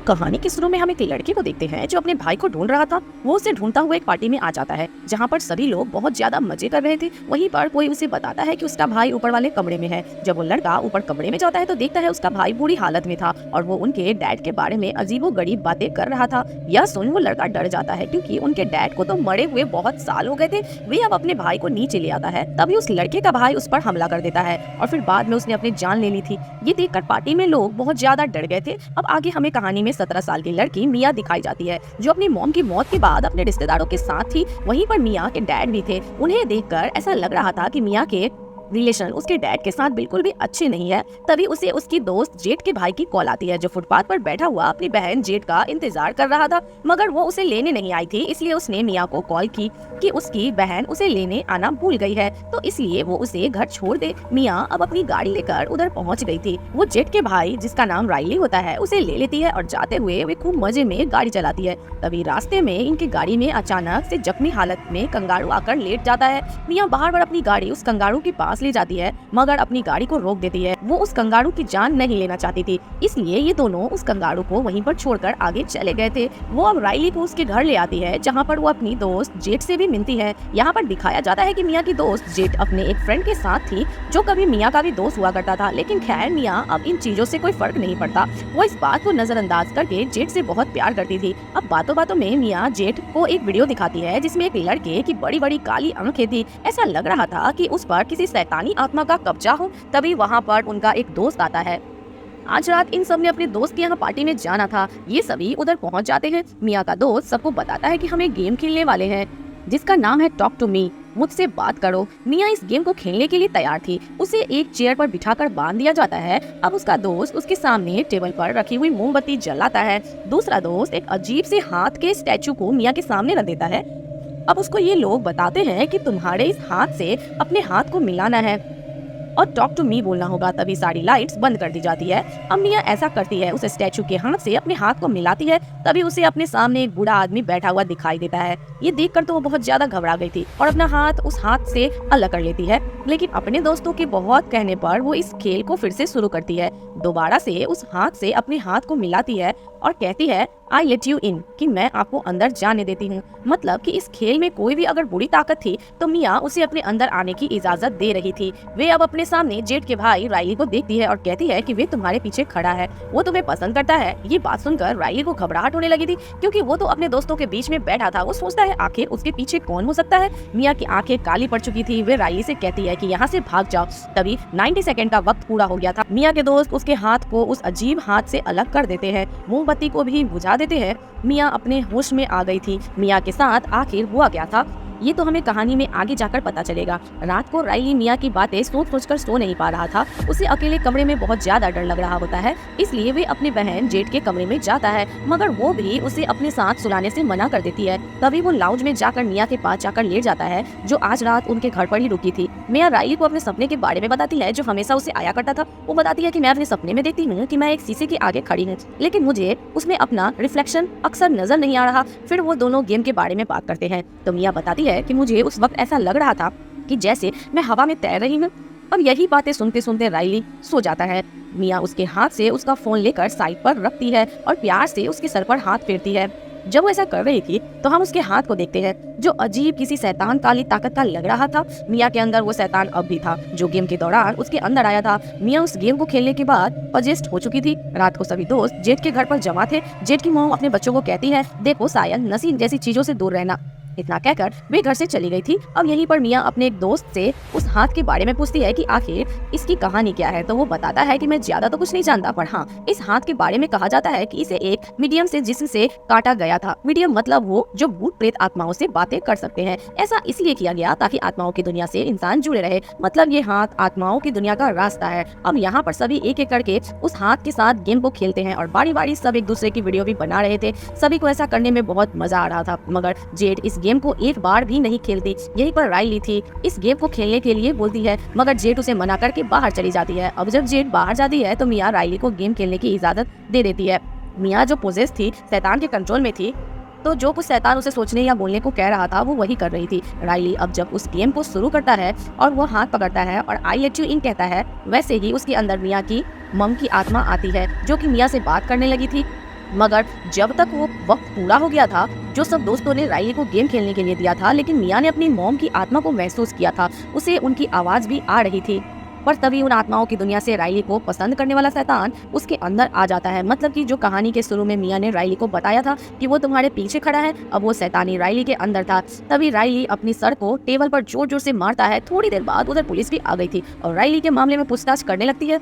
कहानी के शुरू में हम एक लड़के को देखते हैं जो अपने भाई को ढूंढ रहा था। वो उसे ढूंढता हुआ एक पार्टी में आ जाता है जहाँ पर सभी लोग बहुत ज्यादा मजे कर रहे थे। वहीं पर कोई उसे बताता है कि उसका भाई ऊपर वाले कमरे में है। जब वो लड़का ऊपर कमरे में जाता है तो देखता है उसका भाई बुरी हालत में था और वो उनके डैड के बारे में अजीबोगरीब बातें कर रहा था। यह सुन वो लड़का डर जाता है क्योंकि उनके डैड को तो मरे हुए बहुत साल हो गए थे। वे अब अपने भाई को नीचे ले आता है। तभी उस लड़के का भाई उस पर हमला कर देता है और फिर बाद में उसने अपनी जान ले ली थी। ये देखकर पार्टी में लोग बहुत ज्यादा डर गए थे। अब आगे हमें कहानी में 17 साल की लड़की मिया दिखाई जाती है जो अपनी मॉम की मौत के बाद अपने रिश्तेदारों के साथ थी। वहीं पर मिया के डैड भी थे। उन्हें देखकर ऐसा लग रहा था कि मिया के रिलेशन उसके डैड के साथ बिल्कुल भी अच्छे नहीं है। तभी उसे उसकी दोस्त जेट के भाई की कॉल आती है जो फुटपाथ पर बैठा हुआ अपनी बहन जेट का इंतजार कर रहा था, मगर वो उसे लेने नहीं आई थी। इसलिए उसने मिया को कॉल की कि उसकी बहन उसे लेने आना भूल गई है, तो इसलिए वो उसे घर छोड़ दे। मिया अब अपनी गाड़ी लेकर उधर पहुंच गई थी। वो जेट के भाई जिसका नाम राइली होता है उसे ले लेती है और जाते हुए वे खूब मजे में गाड़ी चलाती है। तभी रास्ते में इनकी गाड़ी में अचानक से जख्मी हालत में कंगारू आकर लेट जाता है। मिया बार-बार अपनी गाड़ी उस कंगारू के पास ले जाती है मगर अपनी गाड़ी को रोक देती है। वो उस कंगारू की जान नहीं लेना चाहती थी, इसलिए ये दोनों उस कंगारू को वहीं पर छोड़कर आगे चले गए थे। वो अब राइली को उसके घर ले आती है जहाँ पर वो अपनी दोस्त जेट से भी मिलती है। यहाँ पर दिखाया जाता है कि मिया की दोस्त जेट अपने एक फ्रेंड के साथ थी जो कभी मिया का भी दोस्त हुआ करता था, लेकिन खैर मिया अब इन चीजों से कोई फर्क नहीं पड़ता। वो इस बात को नजरअंदाज करके जेट से बहुत प्यार करती थी। अब बातों बातों में मिया जेट को एक वीडियो दिखाती है जिसमें एक लड़के की बड़ी बड़ी काली आंखें थी। ऐसा लग रहा था कि उस पर किसी शैतानी आत्मा का कब्जा हो। तभी वहाँ पर उनका एक दोस्त आता है। आज रात इन सब ने अपने दोस्त के यहाँ पार्टी में जाना था। ये सभी उधर पहुँच जाते हैं। मिया का दोस्त सबको बताता है कि हम एक गेम खेलने वाले हैं जिसका नाम है टॉक टू मी, मुझसे बात करो। मिया इस गेम को खेलने के लिए तैयार थी। उसे एक चेयर पर बिठाकर बांध दिया जाता है। अब उसका दोस्त उसके सामने टेबल पर रखी हुई मोमबत्ती जलाता है। दूसरा दोस्त एक अजीब से हाथ के स्टैचू को मिया के सामने रख देता है। अब उसको ये लोग बताते हैं कि तुम्हारे इस हाथ से अपने हाथ को मिलाना है और टॉक टू मी बोलना होगा। तभी सारी लाइट्स बंद कर दी जाती है। अब मिया ऐसा करती है, उस स्टैचू के हाथ से अपने हाथ को मिलाती है। तभी उसे अपने सामने एक बूढ़ा आदमी बैठा हुआ दिखाई देता है। ये देखकर तो वो बहुत ज्यादा घबरा गई थी और अपना हाथ उस हाथ से अलग कर लेती है, लेकिन अपने दोस्तों के बहुत कहने पर वो इस खेल को फिर से शुरू करती है। दोबारा से उस हाथ से अपने हाथ को मिलाती है और कहती है आई लेट यू इन, कि मैं आपको अंदर जाने देती हूँ। मतलब कि इस खेल में कोई भी अगर बुरी ताकत थी तो मिया उसे अपने अंदर आने की इजाजत दे रही थी। वे अब अपने सामने जेट के भाई राइली को देखती है और कहती है कि वे तुम्हारे पीछे खड़ा है, वो तुम्हें पसंद करता है। ये बात सुनकर राइली को घबराहट होने लगी थी क्योंकि वो तो अपने दोस्तों के बीच में बैठा था। वो सोचता है आखिर उसके पीछे कौन हो सकता है। मिया की आंखें काली पड़ चुकी थी। वे राइली से कहती है कि यहाँ से भाग जाओ। तभी 90 सेकंड का वक्त पूरा हो गया था। मिया के दोस्त उसके हाथ को उस अजीब हाथ से अलग कर देते हैं, मोमबत्ती को भी बुझा देते हैं। मिया अपने होश में आ गई थी। मिया के साथ आखिर हुआ क्या था ये तो हमें कहानी में आगे जाकर पता चलेगा। रात को राइली मिया की बातें सोच सोच कर सो नहीं पा रहा था। उसे अकेले कमरे में बहुत ज्यादा डर लग रहा होता है, इसलिए वे अपनी बहन जेट के कमरे में जाता है, मगर वो भी उसे अपने साथ सुलाने से मना कर देती है। तभी वो लाउंज में जाकर मिया के पास जाकर लेट जाता है जो आज रात उनके घर पर ही रुकी थी। मिया राइली को अपने सपने के बारे में बताती है जो हमेशा उसे आया करता था। वो बताती है कि मैं अपने सपने में देखती हूँ कि मैं एक शीशे के आगे खड़ी हूँ, लेकिन मुझे उसमें अपना रिफ्लेक्शन अक्सर नजर नहीं आ रहा। फिर वो दोनों गेम के बारे में बात करते हैं तो मिया बताती है कि मुझे उस वक्त ऐसा लग रहा था कि जैसे मैं हवा में तैर रही हूँ। और यही बातें सुनते सुनते राइली सो जाता है। मिया उसके हाथ से उसका फोन लेकर साइड पर रखती है और प्यार से उसके सर पर हाथ फेरती है। जब वो ऐसा कर रही थी तो हम उसके हाथ को देखते हैं जो अजीब किसी शैतान काली ताकत का लग रहा था। मिया के अंदर वो शैतान अब भी था जो गेम के दौरान उसके अंदर आया था। मिया उस गेम को खेलने के बाद पजेस्ट हो चुकी थी। रात को सभी दोस्त जेट के घर पर जमा थे। जेट की मॉम अपने बच्चों को कहती है देखो सायन, नशीन जैसी चीजों से दूर रहना। इतना कहकर वे घर से चली गई थी। अब यहीं पर मिया अपने एक दोस्त से उस हाथ के बारे में पूछती है कि आखिर इसकी कहानी क्या है, तो वो बताता है कि मैं ज्यादा तो कुछ नहीं जानता, पर हाँ इस हाथ के बारे में कहा जाता है कि इसे एक मीडियम से जिस्म से काटा गया था। मीडियम मतलब वो जो भूत प्रेत आत्माओं से बातें कर सकते हैं। ऐसा इसलिए किया गया ताकि आत्माओं की दुनिया से इंसान जुड़े रहे। मतलब ये हाथ आत्माओं की दुनिया का रास्ता है। अब यहाँ पर सभी एक एक करके उस हाथ के साथ गेम को खेलते हैं और बारी बारी सब एक दूसरे की वीडियो भी बना रहे थे। सभी को ऐसा करने में बहुत मजा आ रहा था, मगर जेट इस गेम को एक बार भी नहीं खेलती। यहीं पर राइली थी, इस गेम को खेलने के लिए बोलती है, मगर जेट उसे मना करके बाहर चली जाती है। अब जब जेट बाहर जाती है तो मिया राइली को गेम खेलने की इजाजत दे देती है। मिया जो पोजेस थी, शैतान के कंट्रोल में थी, तो जो कुछ शैतान उसे सोचने या बोलने को कह रहा था वो वही कर रही थी। राइली अब जब उस गेम को शुरू करता है और वो हाथ पकड़ता है और आई लेट यू इन कहता है, वैसे ही उसके अंदर मिया की मम की आत्मा आती है जो कि मिया से बात करने लगी थी। मगर जब तक वो वक्त पूरा हो गया था जो सब दोस्तों ने राइली को गेम खेलने के लिए दिया था, लेकिन मिया ने अपनी मॉम की आत्मा को महसूस किया था। उसे उनकी आवाज भी आ रही थी। पर तभी उन आत्माओं की दुनिया से राइली को पसंद करने वाला शैतान उसके अंदर आ जाता है। मतलब कि जो कहानी के शुरू में मिया ने राइली को बताया था कि वो तुम्हारे पीछे खड़ा है, अब वो शैतानी राइली के अंदर था। तभी राइली अपनी सर को टेबल पर जोर जोर से मारता है। थोड़ी देर बाद उधर पुलिस भी आ गई थी और राइली के मामले में पूछताछ करने लगती है।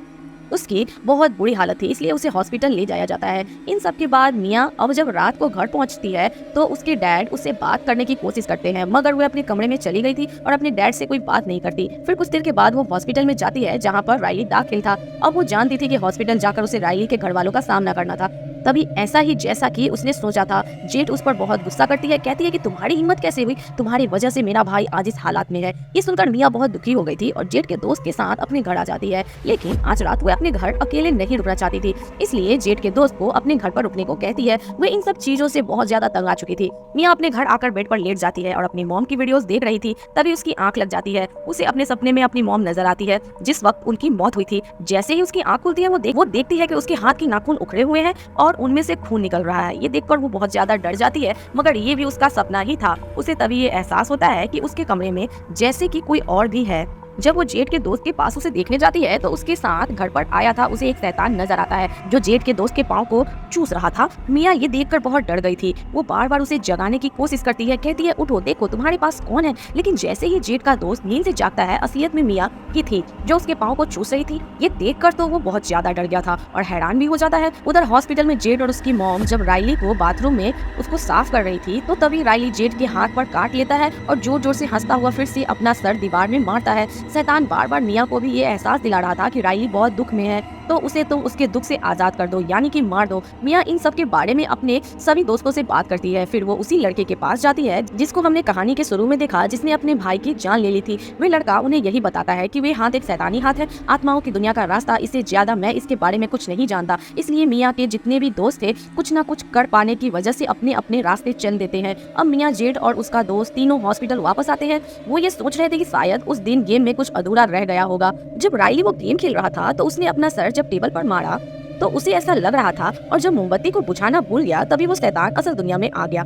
उसकी बहुत बुरी हालत थी, इसलिए उसे हॉस्पिटल ले जाया जाता है। इन सब के बाद मिया अब जब रात को घर पहुंचती है तो उसके डैड उससे बात करने की कोशिश करते हैं, मगर वो अपने कमरे में चली गई थी और अपने डैड से कोई बात नहीं करती। फिर कुछ देर के बाद वो हॉस्पिटल में जाती है जहाँ पर राइली दाखिल था। अब वो जानती थी कि हॉस्पिटल जाकर उसे राइली के घर वालों का सामना करना था। तभी ऐसा ही जैसा कि उसने सोचा था, जेट उस पर बहुत गुस्सा करती है। कहती है कि तुम्हारी हिम्मत कैसे हुई, तुम्हारी वजह से मेरा भाई आज इस हालात में है। ये सुनकर मिया बहुत दुखी हो गई थी और जेट के दोस्त के साथ अपने घर आ जाती है। लेकिन आज रात वो अपने घर अकेले नहीं रुकना चाहती थी, इसलिए जेट के दोस्त को अपने घर पर रुकने को कहती है। वो इन सब चीजों से बहुत ज्यादा तंग आ चुकी थी। मिया अपने घर आकर बेड पर लेट जाती है और अपनी मॉम की वीडियोस देख रही थी। तभी उसकी आंख लग जाती है। उसे अपने सपने में अपनी मॉम नजर आती है जिस वक्त उनकी मौत हुई थी। जैसे ही उसकी आंख खुलती है वो देखती है कि उसके हाथ की नाखून उखड़े हुए हैं और उनमें से खून निकल रहा है। ये देखकर वो बहुत ज्यादा डर जाती है, मगर ये भी उसका सपना ही था। उसे तभी ये एहसास होता है कि उसके कमरे में जैसे कि कोई और भी है। जब वो जेट के दोस्त के पास उसे देखने जाती है तो उसके साथ घर पर आया था उसे एक शैतान नजर आता है जो जेट के दोस्त के पाँव को चूस रहा था। मिया ये देखकर बहुत डर गई थी। वो बार बार उसे जगाने की कोशिश करती है, कहती है उठो, देखो तुम्हारे पास कौन है। लेकिन जैसे ही जेट का दोस्त नींद से जागता है, असलियत में मिया ही थी जो उसके पाँव को चूस रही थी। ये देखकर तो वो बहुत ज्यादा डर गया था और हैरान भी हो जाता है। उधर हॉस्पिटल में जेट और उसकी मॉम जब राइली को बाथरूम में उसको साफ कर रही थी तो तभी राइली जेट के हाथ पर काट लेता है और जोर जोर से हंसता हुआ फिर से अपना सर दीवार में मारता है। शैतान बार बार मिया को भी ये एहसास दिला रहा था कि राइली बहुत दुख में है, तो उसे तुम उसके दुख से आजाद कर दो, यानी कि मार दो। मिया इन सब के बारे में अपने सभी दोस्तों से बात करती है। फिर वो उसी लड़के के पास जाती है जिसको हमने कहानी के शुरू में देखा, जिसने अपने भाई की जान ले ली थी। वे लड़का उन्हें यही बताता है कि वे हाथ एक शैतानी हाथ है, आत्माओं की दुनिया का रास्ता। इससे ज्यादा मैं इसके बारे में कुछ नहीं जानता। इसलिए मिया के जितने भी दोस्त थे कुछ न कुछ कर पाने की वजह से अपने अपने रास्ते चल देते हैं। अब मिया, जेट और उसका दोस्त तीनों हॉस्पिटल वापस आते हैं। वो ये सोच रहे थे कि शायद उस दिन गेम में कुछ अधूरा रह गया होगा। जब राइली वो गेम खेल रहा था तो उसने अपना सर जब टेबल पर मारा तो उसे ऐसा लग रहा था, और जब मोमबत्ती को बुझाना भूल गया तभी वो शैतान असल दुनिया में आ गया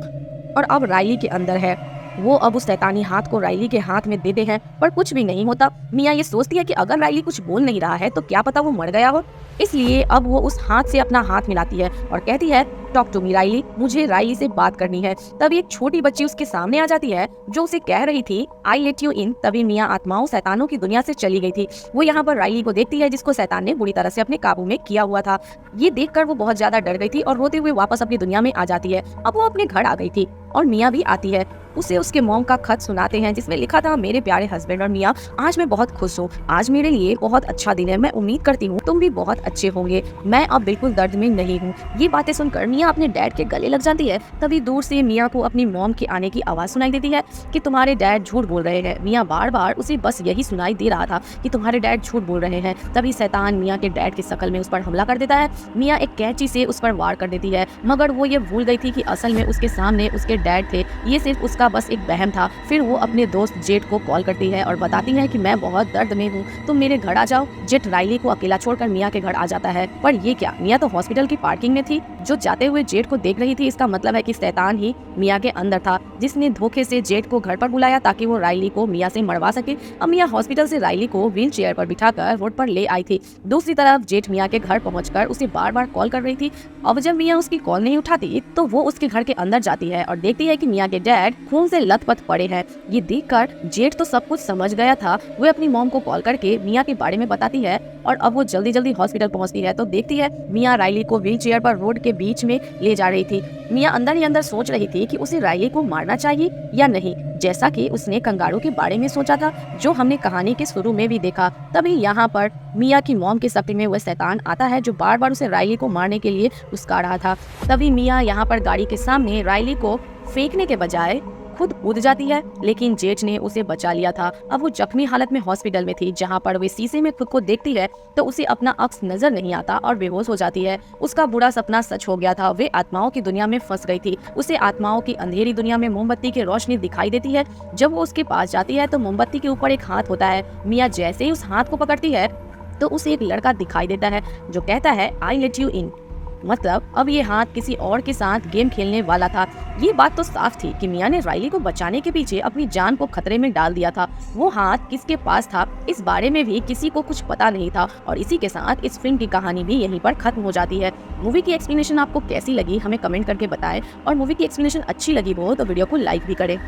और अब राइली के अंदर है। वो अब उस शैतानी हाथ को राइली के हाथ में देते हैं पर कुछ भी नहीं होता। मिया ये सोचती है कि अगर राइली कुछ बोल नहीं रहा है तो क्या पता वो मर गया हो। इसलिए अब वो उस हाथ से अपना हाथ मिलाती है और कहती है, टॉक टू मी राइली, मुझे राइली से बात करनी है। तभी एक छोटी बच्ची उसके सामने आ जाती है जो उसे कह रही थी, आई लेट यू इन। तभी मिया आत्माओं शैतानों की दुनिया से चली गई थी। वो यहाँ पर राइली को देखती है जिसको शैतान ने बुरी तरह से अपने काबू में किया हुआ था। ये देखकर वो बहुत ज्यादा डर गई थी और रोते हुए वापस अपनी दुनिया में आ जाती है। अब वो अपने घर आ गई थी और मिया भी आती है। उसे उसके मॉम का खत सुनाते हैं जिसमें लिखा था, मेरे प्यारे हस्बैंड और मिया, आज मैं बहुत खुश हूँ। आज मेरे लिए बहुत अच्छा दिन है। मैं उम्मीद करती हूँ तुम भी बहुत अच्छे होंगे। मैं अब बिल्कुल दर्द में नहीं हूँ। ये बातें सुनकर मिया अपने डैड के गले लग जाती है। तभी दूर से मिया को अपनी मॉम के आने की आवाज सुनाई देती है कि तुम्हारे डैड झूठ बोल रहे हैं। मिया बार बार उसे बस यही सुनाई दे रहा था कि तुम्हारे डैड झूठ बोल रहे हैं। तभी शैतान मिया के डैड की शक्ल में उस पर हमला कर देता है। मिया एक कैंची से उस पर वार कर देती है, मगर वो ये भूल गई थी कि असल में उसके सामने उसके डैड थे। ये सिर्फ उसका बस एक बहम था। फिर वो अपने दोस्त जेट को कॉल करती है और बताती है कि मैं बहुत दर्द में हूँ, तुम मेरे घर आ जाओ। जेट राइली को अकेला छोड़कर मिया के घर आ जाता है। पर ये क्या, मिया तो हॉस्पिटल की पार्किंग में थी। जो जाते हुए जेट को देख रही थी, इसका मतलब है कि शैतान ही मिया के अंदर था जिसने धोखे से जेट को घर पर बुलाया ताकि वो राइली को मिया से मरवा सके। अब मिया हॉस्पिटल से राइली को व्हील चेयर पर बिठाकर रोड पर ले आई थी। दूसरी तरफ जेट मिया के घर पहुंचकर उसे बार बार कॉल कर रही थी। अब जब मिया उसकी कॉल नहीं उठाती तो वो उसके घर के अंदर जाती है और देखती है कि मिया के डैड खून से लथपथ पड़े हैं। ये देखकर जेट तो सब कुछ समझ गया था। वो अपनी मॉम को कॉल करके मिया के बारे में बताती है और अब वो जल्दी जल्दी हॉस्पिटल पहुंचती है तो देखती है मिया राइली को व्हील चेयर पर रोड के बीच में ले जा रही थी। मिया अंदर ही अंदर सोच रही थी कि उसे राइली को मारना चाहिए या नहीं, जैसा कि उसने कंगारू के बारे में सोचा था जो हमने कहानी के शुरू में भी देखा। तभी यहाँ पर मिया की मॉम के शक्ल में वह शैतान आता है जो बार बार उसे राइली को मारने के लिए उस्का रहा था। तभी मिया यहाँ पर गाड़ी के सामने राइली को फेंकने के बजाय खुद कूद जाती है, लेकिन जेट ने उसे बचा लिया था। अब वो जख्मी हालत में हॉस्पिटल में थी। जहां पर वे शीशे में खुद को देखती है तो उसे अपना अक्स नजर नहीं आता और बेहोश हो जाती है। उसका बुरा सपना सच हो गया था। वे आत्माओं की दुनिया में फंस गई थी। उसे आत्माओं की अंधेरी दुनिया में मोमबत्ती की रोशनी दिखाई देती है। जब वो उसके पास जाती है तो मोमबत्ती के ऊपर एक हाथ होता है। मिया जैसे ही उस हाथ को पकड़ती है तो उसे एक लड़का दिखाई देता है जो कहता है, आई लेट यू इन। मतलब अब ये हाथ किसी और के साथ गेम खेलने वाला था। ये बात तो साफ थी कि मिया ने राइली को बचाने के पीछे अपनी जान को खतरे में डाल दिया था। वो हाथ किसके पास था, इस बारे में भी किसी को कुछ पता नहीं था। और इसी के साथ इस फिल्म की कहानी भी यहीं पर खत्म हो जाती है। मूवी की एक्सप्लेनेशन आपको कैसी लगी हमें कमेंट करके बताएं, और मूवी की एक्सप्लेनेशन अच्छी लगी हो तो वीडियो को लाइक भी करें।